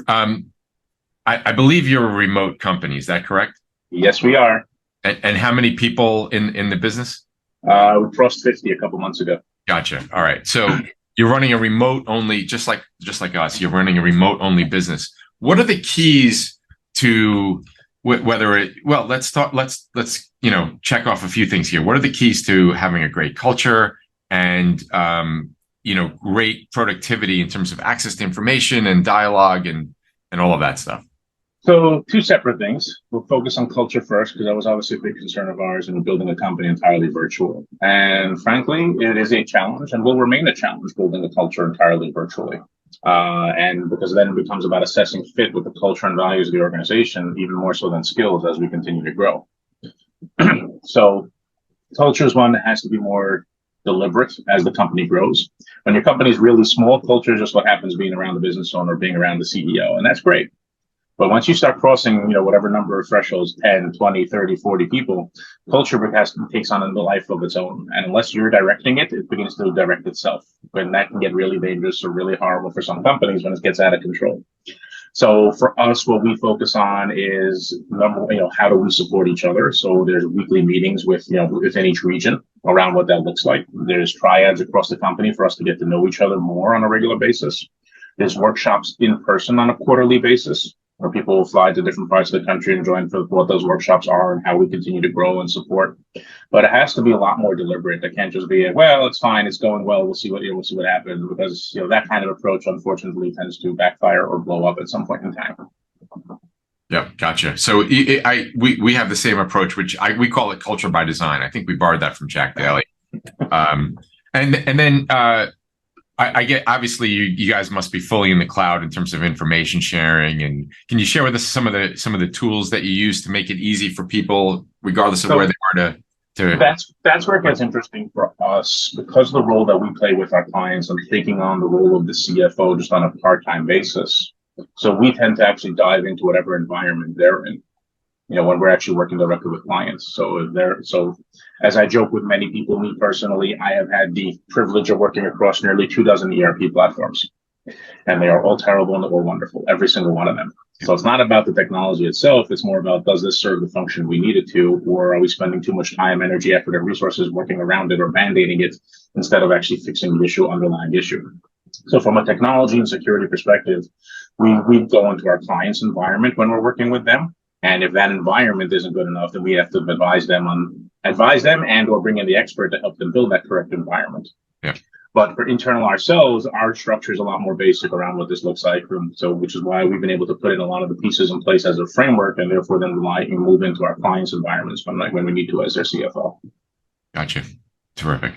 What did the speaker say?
Um, I believe you're a remote company. Is that correct? Yes, we are. And how many people in the business? We crossed 50 a couple months ago. Gotcha. All right. So you're running a remote only, just like us. You're running a remote only business. What are the keys to whether it? Well, let's talk. Let's check off a few things here. What are the keys to having a great culture and great productivity in terms of access to information and dialogue and all of that stuff? So, two separate things. We'll focus on culture first because that was obviously a big concern of ours in building a company entirely virtual. And frankly, it is a challenge and will remain a challenge building a culture entirely virtually. And because then it becomes about assessing fit with the culture and values of the organization, even more so than skills as we continue to grow. So, culture is one that has to be more deliberate as the company grows. When your company is really small, culture is just what happens being around the business owner, being around the CEO, and that's great. But once you start crossing, whatever number of thresholds, 10, 20, 30, 40 people, culture takes on a life of its own. And unless you're directing it, it begins to direct itself. And that can get really dangerous or really horrible for some companies when it gets out of control. So for us, what we focus on is how do we support each other? So there's weekly meetings within each region around what that looks like. There's triads across the company for us to get to know each other more on a regular basis. There's workshops in person on a quarterly basis, where people will fly to different parts of the country and join for what those workshops are and how we continue to grow and support. But it has to be a lot more deliberate. It can't just be, well, it's fine, it's going well, we'll see what happens, because that kind of approach unfortunately tends to backfire or blow up at some point in time. Yep, gotcha. So we have the same approach, which we call it culture by design. I think we borrowed that from Jack Daly. And then I get, obviously you guys must be fully in the cloud in terms of information sharing. And can you share with us some of the tools that you use to make it easy for people, regardless of where they are, to That's where it gets interesting for us because of the role that we play with our clients and taking on the role of the CFO just on a part-time basis. So we tend to actually dive into whatever environment they're in, when we're actually working directly with clients. So as I joke with many people, me personally, I have had the privilege of working across nearly 24 ERP platforms, and they are all terrible and all wonderful, every single one of them. So it's not about the technology itself. It's more about, does this serve the function we need it to, or are we spending too much time, energy, effort, and resources working around it or band-aiding it instead of actually fixing the underlying issue. So from a technology and security perspective, we go into our client's environment when we're working with them. And if that environment isn't good enough, then we have to advise them and or bring in the expert to help them build that correct environment. Yeah. But for internal ourselves, our structure is a lot more basic around what this looks like. So which is why we've been able to put in a lot of the pieces in place as a framework and therefore then rely and move into our clients' environments when we need to as their CFO. Gotcha. Terrific.